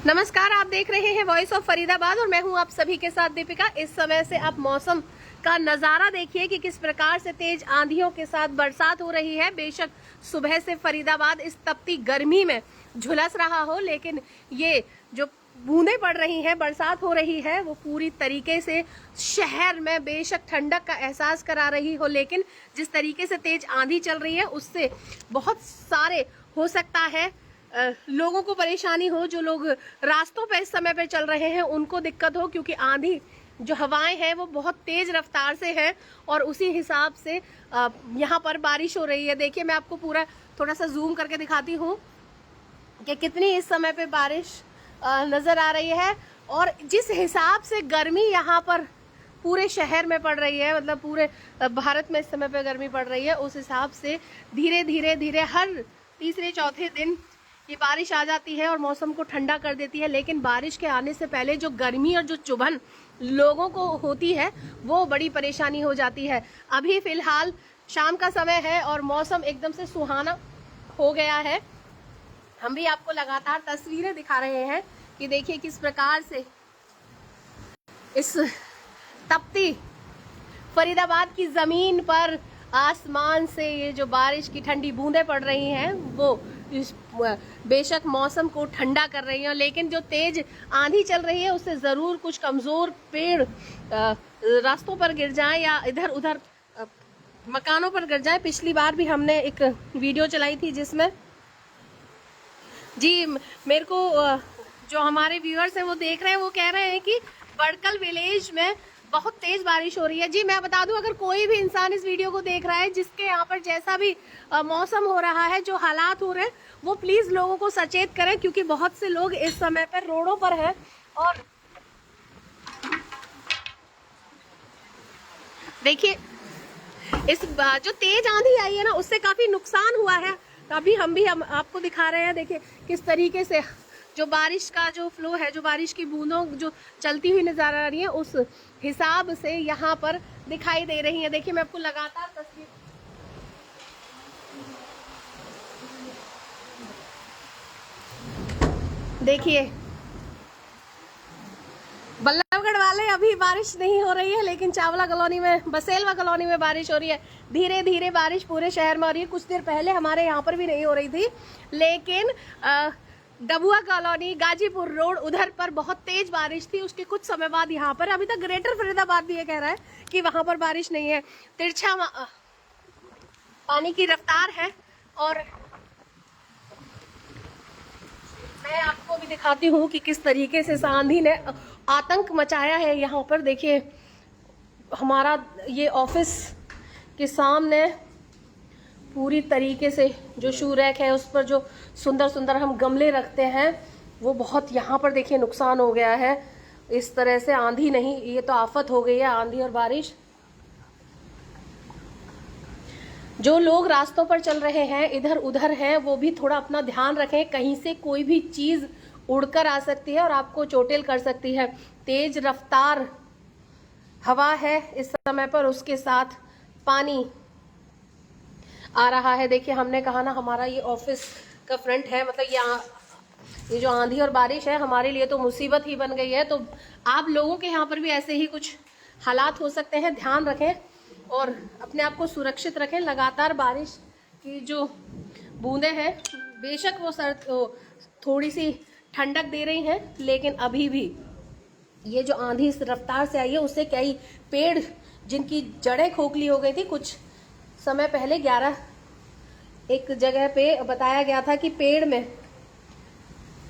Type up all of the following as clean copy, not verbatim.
नमस्कार, आप देख रहे हैं वॉइस ऑफ फरीदाबाद और मैं हूं आप सभी के साथ दीपिका। इस समय से आप मौसम का नजारा देखिए कि किस प्रकार से तेज आंधियों के साथ बरसात हो रही है। बेशक सुबह से फरीदाबाद इस तपती गर्मी में झुलस रहा हो, लेकिन ये जो बूंदें पड़ रही हैं, बरसात हो रही है, वो पूरी तरीके से शहर में बेशक ठंडक का एहसास करा रही हो, लेकिन जिस तरीके से तेज आंधी चल रही है उससे बहुत सारे हो सकता है लोगों को परेशानी हो। जो लोग रास्तों पर इस समय पे चल रहे हैं उनको दिक्कत हो, क्योंकि आंधी जो हवाएं हैं वो बहुत तेज रफ्तार से है और उसी हिसाब से यहाँ पर बारिश हो रही है। देखिए, मैं आपको पूरा थोड़ा सा जूम करके दिखाती हूँ कि कितनी इस समय पे बारिश नज़र आ रही है। और जिस हिसाब से गर्मी यहाँ पर पूरे शहर में पड़ रही है, मतलब पूरे भारत में इस समय पे गर्मी पड़ रही है, उस हिसाब से धीरे धीरे धीरे हर तीसरे चौथे दिन ये बारिश आ जाती है और मौसम को ठंडा कर देती है। लेकिन बारिश के आने से पहले जो गर्मी और जो चुभन लोगों को होती है वो बड़ी परेशानी हो जाती है। अभी फिलहाल शाम का समय है और मौसम एकदम से सुहाना हो गया है। हम भी आपको लगातार तस्वीरें दिखा रहे हैं कि देखिए किस प्रकार से इस तपती फरीदाबाद की जमीन पर आसमान से ये जो बारिश की ठंडी बूंदें पड़ रही हैं वो इस बेशक मौसम को ठंडा कर रही है। लेकिन जो तेज आंधी चल रही है उससे ज़रूर कुछ कमज़ोर पेड़ रास्तों पर गिर जाएं या इधर उधर मकानों पर गिर जाएं। पिछली बार भी हमने एक वीडियो चलाई थी जिसमें जी मेरे को जो हमारे व्यूअर्स हैं वो देख रहे हैं, वो कह रहे हैं कि बड़कल विलेज में बहुत तेज बारिश हो रही है। जी मैं बता दूं, अगर कोई भी इंसान इस वीडियो को देख रहा है जिसके यहाँ पर जैसा भी मौसम हो रहा है, जो हालात हो रहे हैं, वो प्लीज लोगों को सचेत करें, क्योंकि बहुत से लोग इस समय पर रोडों पर हैं और देखिए इस जो तेज आंधी आई है ना उससे काफी नुकसान हुआ है। अभी हम आपको दिखा रहे हैं, देखिए किस तरीके से जो बारिश का जो फ्लो है, जो बारिश की बूंदों जो चलती हुई नजर आ रही है उस हिसाब से यहाँ पर दिखाई दे रही है। देखिए मैं आपको लगातार तस्वीर देखिए, बल्लभगढ़ वाले अभी बारिश नहीं हो रही है, लेकिन चावला कॉलोनी में, बसेलवा कॉलोनी में बारिश हो रही है। धीरे धीरे बारिश पूरे शहर में हो रही है। कुछ देर पहले हमारे यहाँ पर भी नहीं हो रही थी, लेकिन डबुआ कॉलोनी, गाजीपुर रोड, उधर पर बहुत तेज बारिश थी। उसके कुछ समय बाद यहाँ पर, अभी तक ग्रेटर फरीदाबाद भी ये कह रहा है कि वहां पर बारिश नहीं है। तिरछा पानी की रफ्तार है और मैं आपको भी दिखाती हूँ कि किस तरीके से आंधी ने आतंक मचाया है यहाँ पर। देखिए हमारा ये ऑफिस के सामने पूरी तरीके से जो शू रैक है उस पर जो सुंदर सुंदर हम गमले रखते हैं वो बहुत यहाँ पर देखिए नुकसान हो गया है। इस तरह से आंधी नहीं, ये तो आफत हो गई है, आंधी और बारिश। जो लोग रास्तों पर चल रहे हैं, इधर उधर हैं, वो भी थोड़ा अपना ध्यान रखें। कहीं से कोई भी चीज उड़कर आ सकती है और आपको चोटिल कर सकती है। तेज रफ्तार हवा है इस समय पर, उसके साथ पानी आ रहा है। देखिए हमने कहा ना, हमारा ये ऑफिस का फ्रंट है, मतलब ये जो आंधी और बारिश है हमारे लिए तो मुसीबत ही बन गई है। तो आप लोगों के यहाँ पर भी ऐसे ही कुछ हालात हो सकते हैं, ध्यान रखें और अपने आप को सुरक्षित रखें। लगातार बारिश की जो बूंदें हैं, बेशक वो थोड़ी सी ठंडक दे रही हैं, लेकिन अभी भी ये जो आंधी इस रफ्तार से आई है उससे कई पेड़ जिनकी जड़ें खोखली हो गई थी, कुछ समय पहले एक जगह पे बताया गया था कि पेड़ में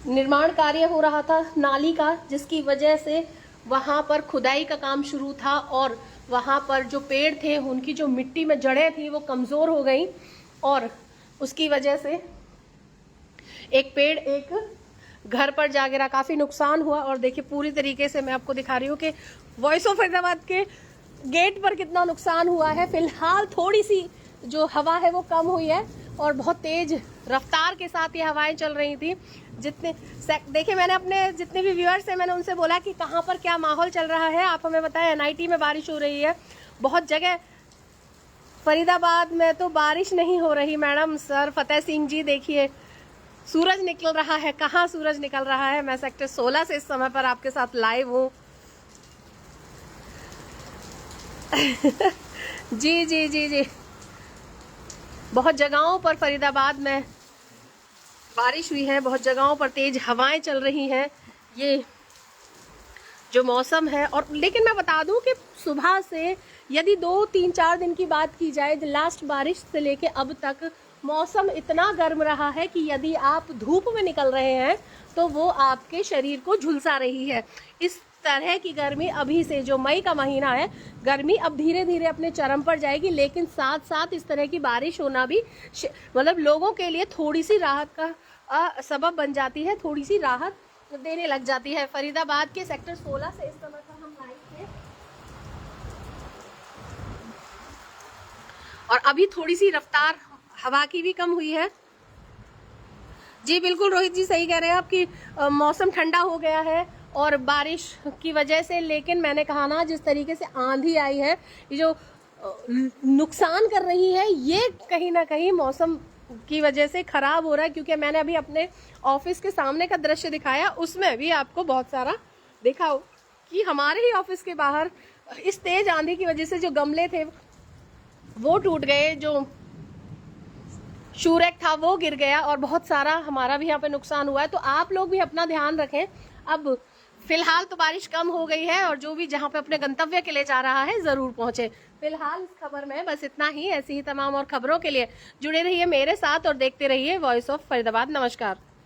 निर्माण कार्य हो रहा था नाली का, जिसकी वजह से वहां पर खुदाई का काम शुरू था और वहां पर जो पेड़ थे उनकी जो मिट्टी में जड़ें थी वो कमजोर हो गई और उसकी वजह से एक पेड़ एक घर पर जा गिरा, काफी नुकसान हुआ। और देखिए पूरी तरीके से मैं आपको दिखा रही हूँ कि वॉइस ऑफ फरीदाबाद के गेट पर कितना नुकसान हुआ है। फिलहाल थोड़ी सी जो हवा है वो कम हुई है और बहुत तेज रफ्तार के साथ ये हवाएं चल रही थी। देखिए मैंने अपने जितने भी व्यूअर्स हैं मैंने उनसे बोला कि कहाँ पर क्या माहौल चल रहा है, आप हमें बताएं। NIT में बारिश हो रही है बहुत जगह, फरीदाबाद में तो बारिश नहीं हो रही मैडम। सर फतेह सिंह जी देखिए सूरज निकल रहा है। कहाँ सूरज निकल रहा है? मैं सेक्टर 16 से इस समय पर आपके साथ लाइव हूँ। जी जी जी जी, बहुत जगहों पर फरीदाबाद में बारिश हुई है, बहुत जगहों पर तेज हवाएं चल रही हैं। ये जो मौसम है, और लेकिन मैं बता दूं कि सुबह से यदि 2-3-4 दिन की बात की जाए, लास्ट बारिश से लेके अब तक मौसम इतना गर्म रहा है कि यदि आप धूप में निकल रहे हैं तो वो आपके शरीर को झुलसा रही है। इस तरह की गर्मी अभी से, जो मई का महीना है, गर्मी अब धीरे धीरे अपने चरम पर जाएगी, लेकिन साथ साथ इस तरह की बारिश होना भी मतलब लोगों के लिए थोड़ी सी राहत का सबब बन जाती है, थोड़ी सी राहत देने लग जाती है। फरीदाबाद के सेक्टर 16 से इस समय पर हम लाइव थे, और अभी थोड़ी सी रफ्तार हवा की भी कम हुई है। जी बिल्कुल रोहित जी, सही कह रहे हैं आप कि मौसम ठंडा हो गया है और बारिश की वजह से, लेकिन मैंने कहा ना, जिस तरीके से आंधी आई है, ये जो नुकसान कर रही है, ये कहीं ना कहीं मौसम की वजह से खराब हो रहा है। क्योंकि मैंने अभी अपने ऑफिस के सामने का दृश्य दिखाया, उसमें भी आपको बहुत सारा देखा हो कि हमारे ही ऑफिस के बाहर इस तेज आंधी की वजह से जो गमले थे वो टूट गए, जो शूरैक था वो गिर गया, और बहुत सारा हमारा भी यहाँ पे नुकसान हुआ है। तो आप लोग भी अपना ध्यान रखें। अब फिलहाल तो बारिश कम हो गई है, और जो भी जहाँ पे अपने गंतव्य के लिए जा रहा है जरूर पहुंचे। फिलहाल इस खबर में बस इतना ही। ऐसी ही तमाम और खबरों के लिए जुड़े रहिए मेरे साथ और देखते रहिए वॉइस ऑफ फरीदाबाद। नमस्कार।